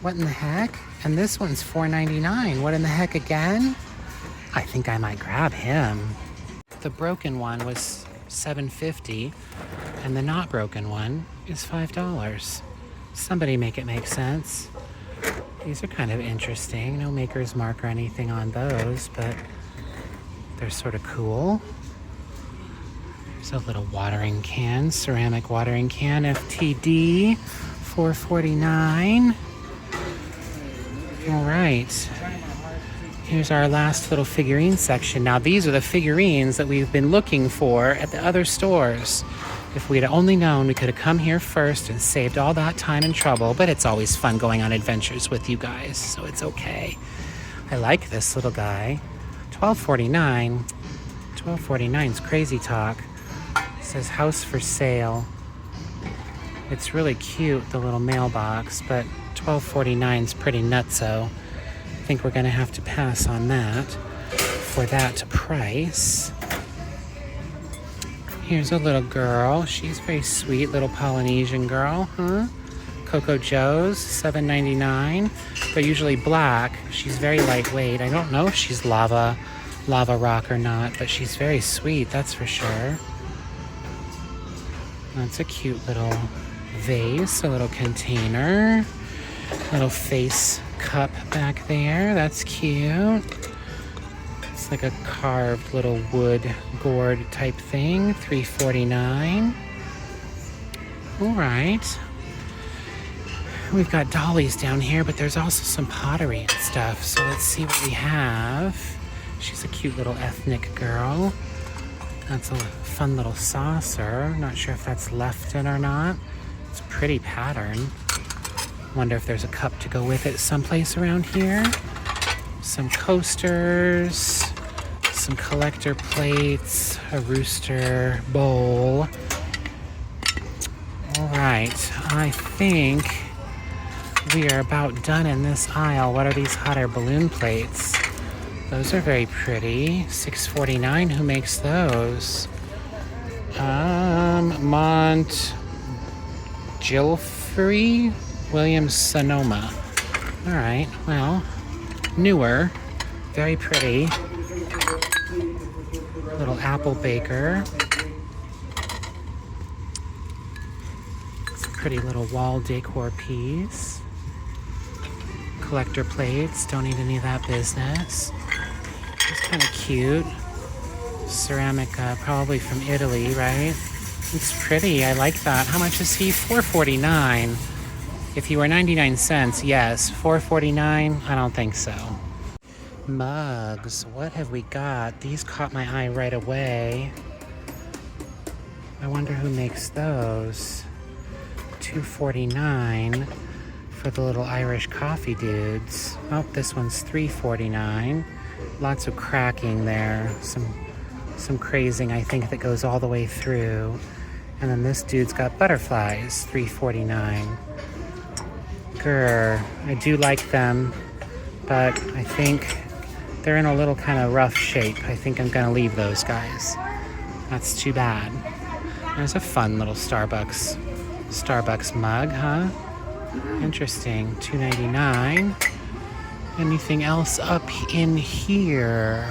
What in the heck? And this one's $4.99. What in the heck again? I think I might grab him. The broken one was $7.50, and the not broken one is $5. Somebody make it make sense. These are kind of interesting. No maker's mark or anything on those, but they're sort of cool. There's a little watering can, ceramic watering can, FTD, $4.49. All right. Here's our last little figurine section. Now, these are the figurines that we've been looking for at the other stores. If we'd only known, we could have come here first and saved all that time and trouble, but it's always fun going on adventures with you guys, so it's okay. I like this little guy. $12.49. $12.49 is crazy talk. It says house for sale. It's really cute, the little mailbox, but $12.49 is pretty nutso. I think we're gonna have to pass on that for that price. Here's a little girl. She's very sweet, little Polynesian girl, huh? Coco Joe's, $7.99. They're usually black. She's very lightweight. I don't know if she's lava rock or not, but she's very sweet, that's for sure. That's a cute little vase, a little container, little face cup back there. That's cute. It's like a carved little wood gourd type thing. $3.49. All right. We've got dollies down here, but there's also some pottery and stuff. So let's see what we have. She's a cute little ethnic girl. That's a fun little saucer. Not sure if that's Lefton or not. It's a pretty pattern. Wonder if there's a cup to go with it someplace around here. Some coasters, some collector plates, a rooster bowl. All right, I think we are about done in this aisle. What are these hot air balloon plates? Those are very pretty. $6.49. Who makes those? Gilfrey Williams Sonoma. All right, well, newer, very pretty. Little apple baker. It's a pretty little wall decor piece. collector plates. Don't need any of that business. It's kind of cute. Ceramic, probably from Italy, right? It's pretty. I like that. How much is he? $4.49. If he were 99 cents, yes. $4.49? I don't think so. Mugs. What have we got? These caught my eye right away. I wonder who makes those. $2.49 for the little Irish coffee dudes. Oh, this one's $3.49. Lots of cracking there. Some crazing, I think, that goes all the way through. And then this dude's got butterflies, $3.49. Grr, I do like them, but I think they're in a little kind of rough shape. I think I'm gonna leave those guys. That's too bad. There's a fun little Starbucks mug, huh? Interesting, $2.99. Anything else up in here?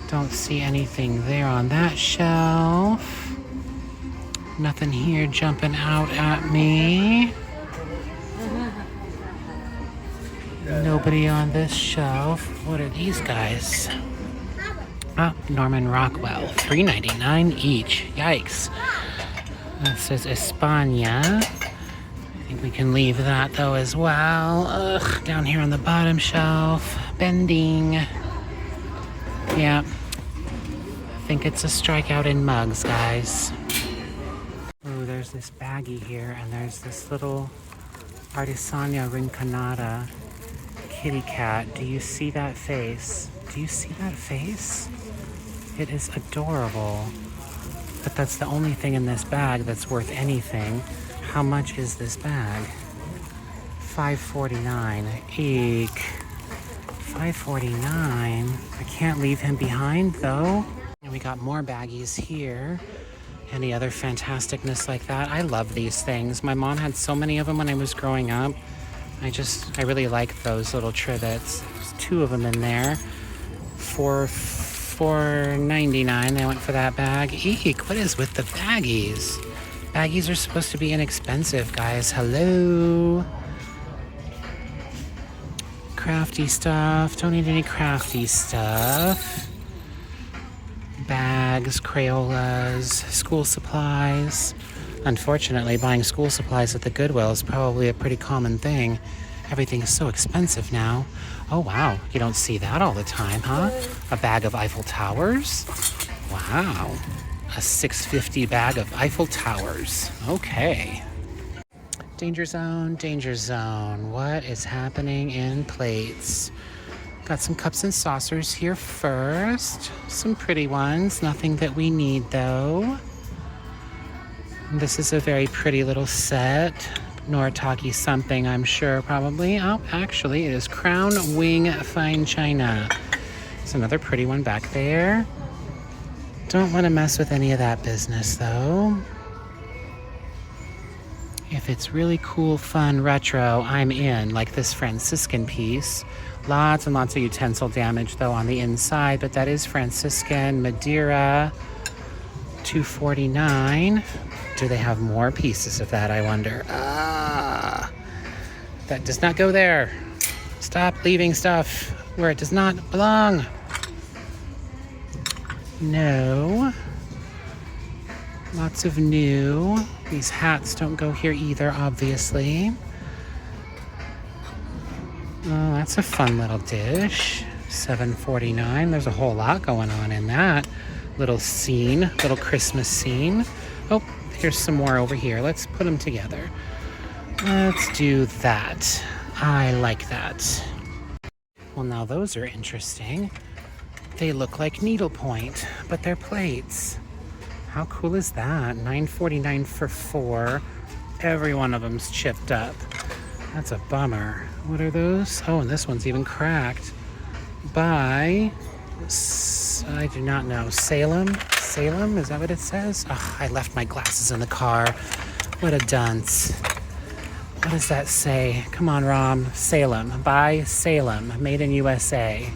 Don't see anything there on that shelf. Nothing here jumping out at me. Nobody on this shelf. What are these guys? Oh, Norman Rockwell, $3.99 each. Yikes. That says España. I think we can leave that though as well. Ugh, down here on the bottom shelf. Bending. Yeah. I think it's a strikeout in mugs, guys. Oh, there's this baggie here, and there's this little Artisania Rinconada kitty cat. Do you see that face? Do you see that face? It is adorable. But that's the only thing in this bag that's worth anything. How much is this bag? $5.49. Eek. $5.49. I can't leave him behind though. And we got more baggies here. Any other fantasticness like that? I love these things. My mom had so many of them when I was growing up. I really like those little trivets. There's two of them in there. For $4.99 I went for that bag. Eek, what is with the baggies? Baggies are supposed to be inexpensive, guys. Hello. Crafty stuff. Don't need any crafty stuff. Bags, Crayolas, school supplies. Unfortunately, buying school supplies at the Goodwill is probably a pretty common thing. Everything is so expensive now. Oh wow, you don't see that all the time, huh? A bag of Eiffel Towers? Wow. A $6.50 bag of Eiffel Towers. Okay. Danger zone, danger zone. What is happening in plates? Got some cups and saucers here first. Some pretty ones. Nothing that we need though. This is a very pretty little set. Noritake something, I'm sure, probably. Oh, actually, it is Crown Wing Fine China. There's another pretty one back there. Don't want to mess with any of that business, though. If it's really cool, fun, retro, I'm in, like this Franciscan piece. Lots and lots of utensil damage, though, on the inside, but that is Franciscan Madeira, $2.49. Do they have more pieces of that, I wonder? Ah, that does not go there. Stop leaving stuff where it does not belong. No. Lots of new. These hats don't go here either, obviously. Oh, that's a fun little dish. $7.49. There's a whole lot going on in that little scene, little Christmas scene. Oh, here's some more over here. Let's put them together. Let's do that. I like that. Well, now those are interesting. They look like needlepoint, but they're plates. How cool is that? $9.49 for 4. Every one of them's chipped up. That's a bummer. What are those? Oh, and this one's even cracked. By, I do not know, Salem? Salem, is that what it says? Oh, I left my glasses in the car. What a dunce. What does that say? Come on, Rom. Salem. By Salem. Made in USA.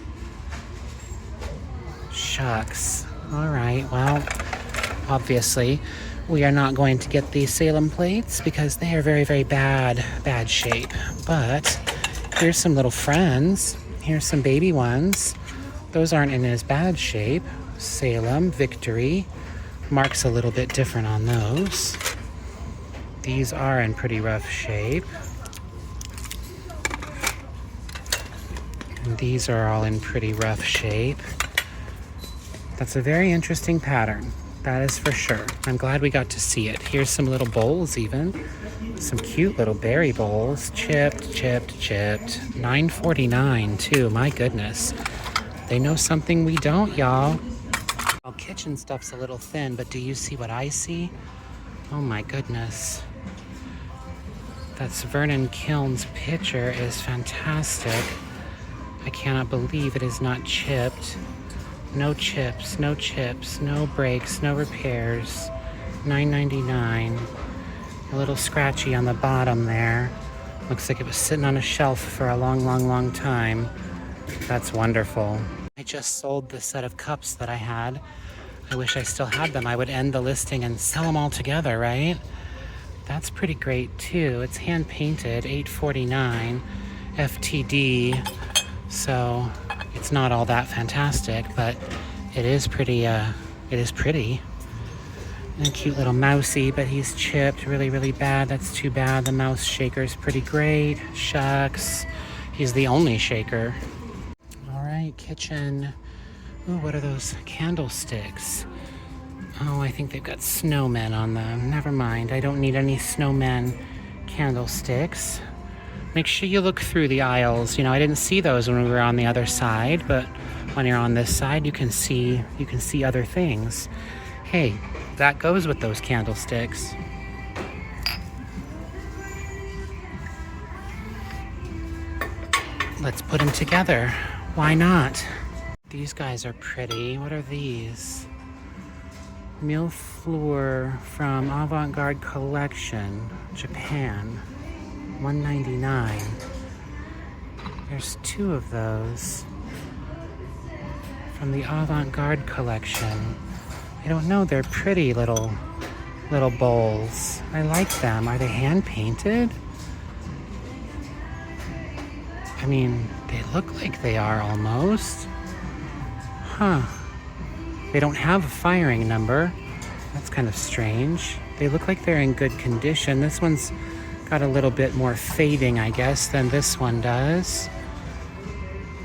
Shucks. All right, well, obviously, we are not going to get the Salem plates because they are very, very bad shape. But Here's some little friends. Here's some baby ones. Those aren't in as bad shape. Salem, Victory. Mark's a little bit different on those. These are in pretty rough shape. And these are all in pretty rough shape. That's a very interesting pattern. That is for sure. I'm glad we got to see it. Here's some little bowls even. Some cute little berry bowls. Chipped, chipped, chipped. $9.49 too, my goodness. They know something we don't, y'all. Well, kitchen stuff's a little thin, but do you see what I see? Oh my goodness. That's Vernon Kiln's picture is fantastic. I cannot believe it is not chipped. No chips, no chips, no breaks, no repairs. $9.99. A little scratchy on the bottom there. Looks like it was sitting on a shelf for a long, long, long time. That's wonderful. I just sold the set of cups that I had. I wish I still had them. I would end the listing and sell them all together, right? That's pretty great too. It's hand painted, $8.49, FTD. So it's not all that fantastic, but it is pretty, And a cute little mousey, but he's chipped really, really bad. That's too bad. The mouse shaker's pretty great. Shucks. He's the only shaker. All right, kitchen. Ooh, what are those candlesticks? Oh, I think they've got snowmen on them. Never mind. I don't need any snowmen candlesticks. Make sure you look through the aisles. You know, I didn't see those when we were on the other side, but when you're on this side, you can see other things. Hey, that goes with those candlesticks. Let's put them together. Why not? These guys are pretty. What are these? Mille Fleur from Avant-Garde Collection, Japan. $1.99. There's two of those from the Avant-Garde Collection. I don't know, they're pretty little bowls. I like them. Are they hand painted? I mean, they look like they are almost. Huh. They don't have a firing number. That's kind of strange. They look like they're in good condition. This one's got a little bit more fading, I guess, than this one does.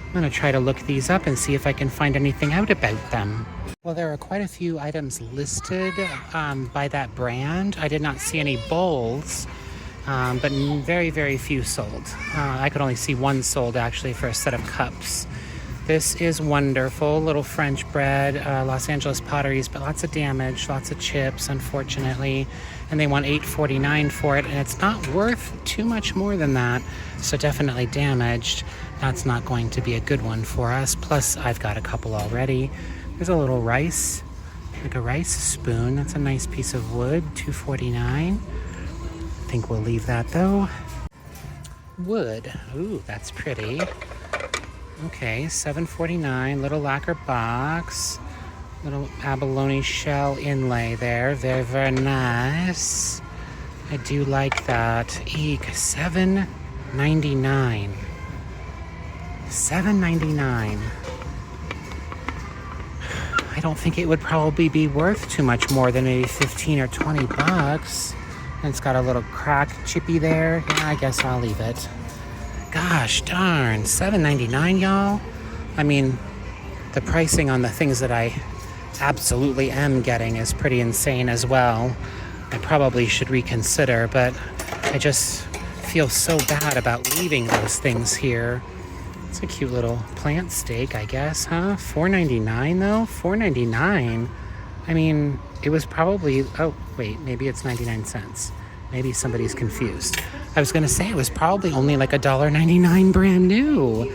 I'm gonna try to look these up and see if I can find anything out about them. Well, there are quite a few items listed by that brand. I did not see any bowls, but very, very few sold. I could only see one sold actually for a set of cups. This is wonderful, little French bread, Los Angeles Potteries, but lots of damage, lots of chips, unfortunately. And they want $8.49 for it, and it's not worth too much more than that. So definitely damaged. That's not going to be a good one for us. Plus, I've got a couple already. There's a little rice, like a rice spoon. That's a nice piece of wood, $2.49. I think we'll leave that though. Wood, ooh, that's pretty. Okay, $7.49, little lacquer box, little abalone shell inlay there. Very, very nice. I do like that. Eek, $7.99. $7.99. I don't think it would probably be worth too much more than maybe 15 or 20 bucks. And it's got a little crack chippy there. Yeah, I guess I'll leave it. Gosh darn, $7.99, y'all. I mean, the pricing on the things that I absolutely am getting is pretty insane as well. I probably should reconsider, but I just feel so bad about leaving those things here. It's a cute little plant steak, I guess, huh? $4.99 though? $4.99? I mean, it was probably, oh, wait, maybe it's 99 cents. Maybe somebody's confused. I was gonna say it was probably only like $1.99 brand new.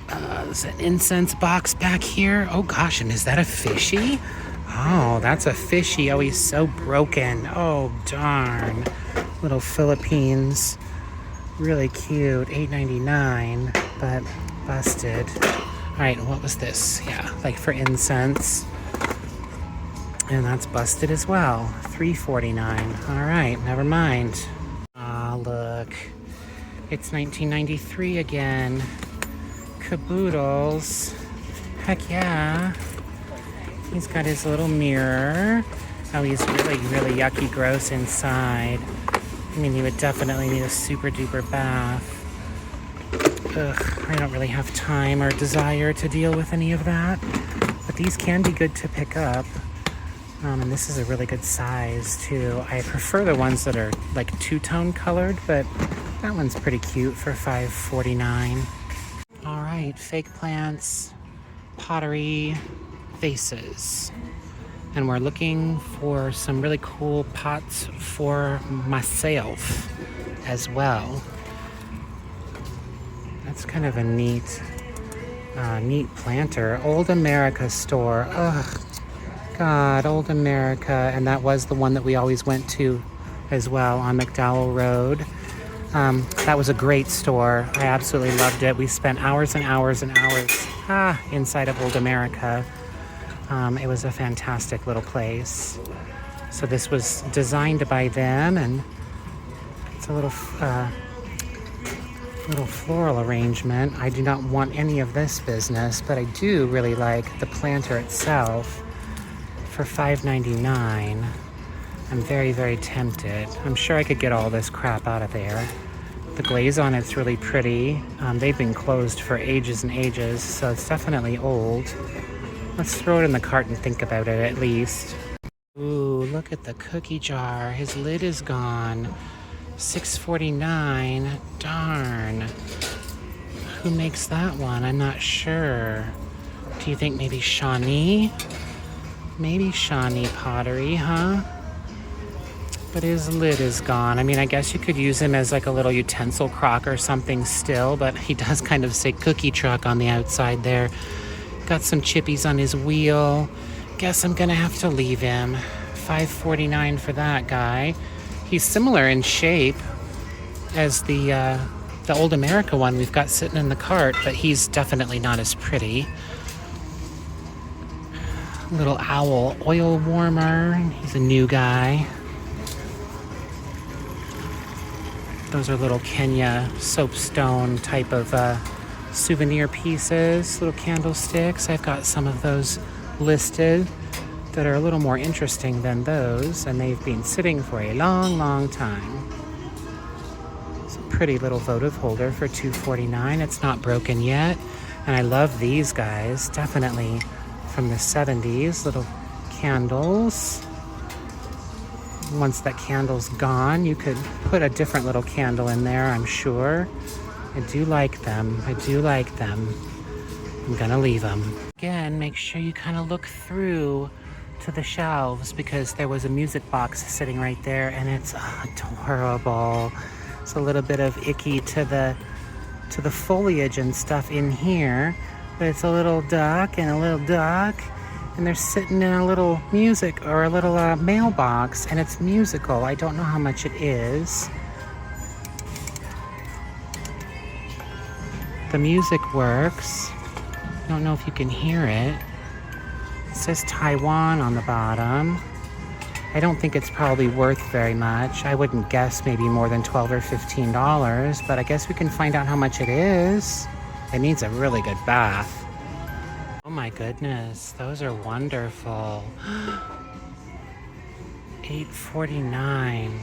There's an incense box back here. Oh gosh, and is that a fishy? Oh, that's a fishy. Oh, he's so broken. Oh, darn. Little Philippines. Really cute. $8.99, but busted. All right, what was this? Yeah, like for incense. And that's busted as well. $3.49. All right, never mind. Ah, look. It's 1993 again. Caboodles. Heck yeah. He's got his little mirror. Oh, he's really, really yucky gross inside. I mean, he would definitely need a super duper bath. Ugh, I don't really have time or desire to deal with any of that. But these can be good to pick up. And this is a really good size too. I prefer the ones that are like two-tone colored, but that one's pretty cute for $5.49. All right, fake plants, pottery, vases. And we're looking for some really cool pots for myself as well. That's kind of a neat planter. Old America store. Ugh, God, Old America. And that was the one that we always went to as well on McDowell Road. That was a great store. I absolutely loved it. We spent hours and hours and hours inside of Old America. It was a fantastic little place. So this was designed by them, and it's a little floral arrangement. I do not want any of this business, but I do really like the planter itself for $5.99. I'm very, very tempted. I'm sure I could get all this crap out of there. The glaze on it's really pretty. They've been closed for ages and ages, so it's definitely old. Let's throw it in the cart and think about it at least. Ooh, look at the cookie jar. His lid is gone. $6.49. Darn. Who makes that one? I'm not sure. Do you think maybe Shawnee? Maybe Shawnee Pottery, huh? But his lid is gone. I mean, I guess you could use him as like a little utensil crock or something still, but he does kind of say cookie truck on the outside there. Got some chippies on his wheel. Guess I'm gonna have to leave him. $5.49 for that guy. He's similar in shape as the Old America one we've got sitting in the cart, but he's definitely not as pretty. Little owl oil warmer. He's a new guy. Those are little Kenya soapstone type of souvenir pieces, little candlesticks. I've got some of those listed that are a little more interesting than those, and they've been sitting for a long, long time. It's a pretty little votive holder for $2.49. It's not broken yet, and I love these guys, definitely from the 70s. Little candles. Once that candle's gone, you could put a different little candle in there, I'm sure. I do like them. I do like them. I'm gonna leave them. Again, make sure you kind of look through to the shelves because there was a music box sitting right there, and it's adorable. It's a little bit of icky to the foliage and stuff in here, but it's a little duck and a little duck, and they're sitting in a little music or a little mailbox, and it's musical. I don't know how much it is. The music works. I don't know if you can hear it. It says Taiwan on the bottom. I don't think it's probably worth very much. I wouldn't guess maybe more than $12 or $15, but I guess we can find out how much it is. It needs a really good bath. Oh my goodness, those are wonderful. $8.49.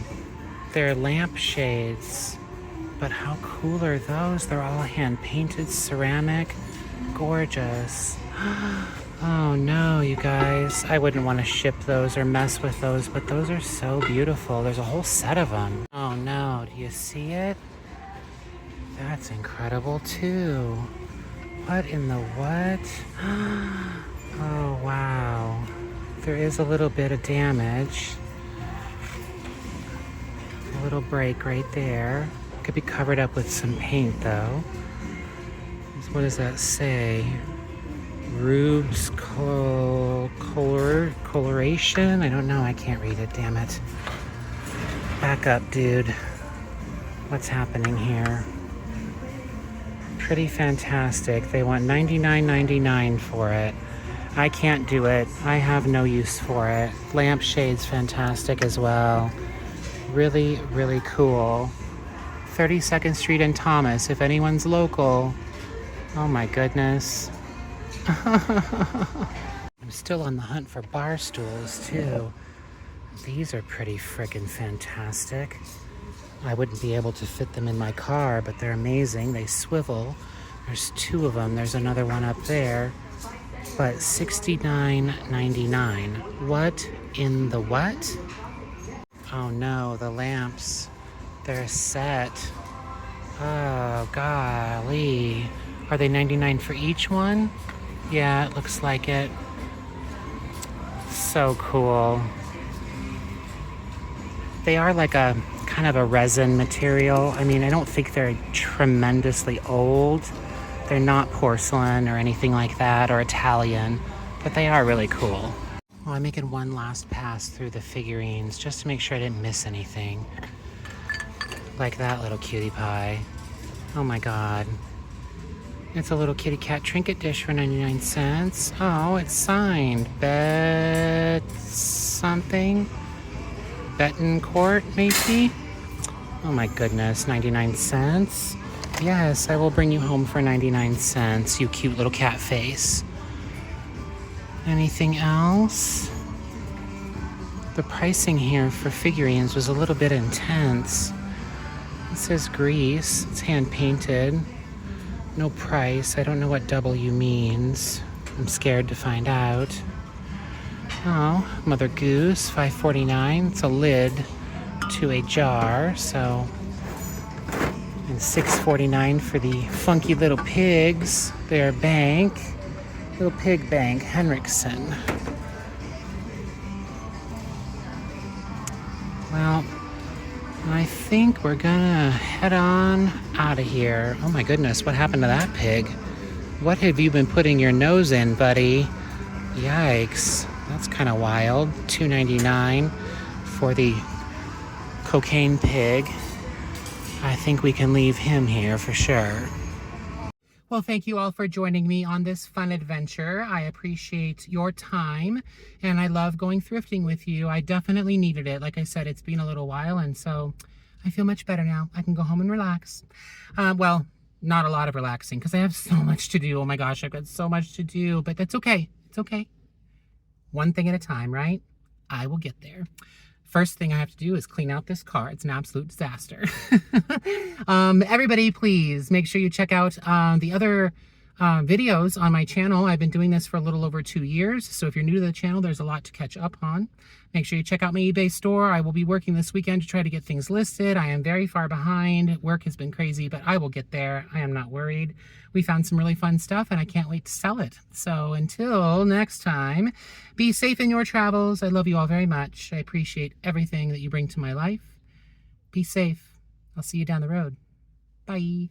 They're lampshades. But how cool are those? They're all hand-painted ceramic. Gorgeous. Oh no, you guys. I wouldn't want to ship those or mess with those, but those are so beautiful. There's a whole set of them. Oh no, do you see it? That's incredible too. What in the what? Oh wow. There is a little bit of damage. A little break right there. Could be covered up with some paint though. What does that say? Rube's coloration? I don't know, I can't read it, damn it. Back up, dude. What's happening here? Pretty fantastic. They want $99.99 for it. I can't do it. I have no use for it. Lampshade's fantastic as well. Really, really cool. 32nd Street and Thomas, if anyone's local. Oh my goodness. I'm still on the hunt for bar stools too. These are pretty freaking fantastic. I wouldn't be able to fit them in my car, but they're amazing. They swivel. There's 2 of them. There's another one up there. But $69.99. What in the what? Oh no, the lamps. They're set. Oh, golly. Are they $99 for each one? Yeah, it looks like it. So cool. They are like a kind of a resin material. I mean, I don't think they're tremendously old. They're not porcelain or anything like that, or Italian, but they are really cool. Well, I'm making one last pass through the figurines just to make sure I didn't miss anything. Like that little cutie pie. Oh my God. It's a little kitty cat trinket dish for 99 cents. Oh, it's signed. Something? Betancourt, maybe? Oh my goodness, 99 cents? Yes, I will bring you home for 99 cents, you cute little cat face. Anything else? The pricing here for figurines was a little bit intense. It says Greece, it's hand painted. No price, I don't know what W means. I'm scared to find out. Oh, Mother Goose, $5.49. It's a lid to a jar, so. And $6.49 for the funky little pigs. Their bank. Little pig bank, Henriksen. Well, I think we're gonna head on out of here. Oh my goodness, what happened to that pig? What have you been putting your nose in, buddy? Yikes, that's kind of wild. $2.99 for the cocaine pig. I think we can leave him here for sure. Well, thank you all for joining me on this fun adventure. I appreciate your time, and I love going thrifting with you. I definitely needed it. Like I said, it's been a little while, and so I feel much better now. I can go home and relax. Well, not a lot of relaxing, because I have so much to do. Oh my gosh, I've got so much to do, but that's okay. It's okay. One thing at a time, right? I will get there. First thing I have to do is clean out this car. It's an absolute disaster. Everybody, please make sure you check out the other videos on my channel. I've been doing this for a little over 2 years. So if you're new to the channel, there's a lot to catch up on. Make sure you check out my eBay store. I will be working this weekend to try to get things listed. I am very far behind. Work has been crazy, but I will get there. I am not worried. We found some really fun stuff, and I can't wait to sell it. So until next time, be safe in your travels. I love you all very much. I appreciate everything that you bring to my life. Be safe. I'll see you down the road. Bye.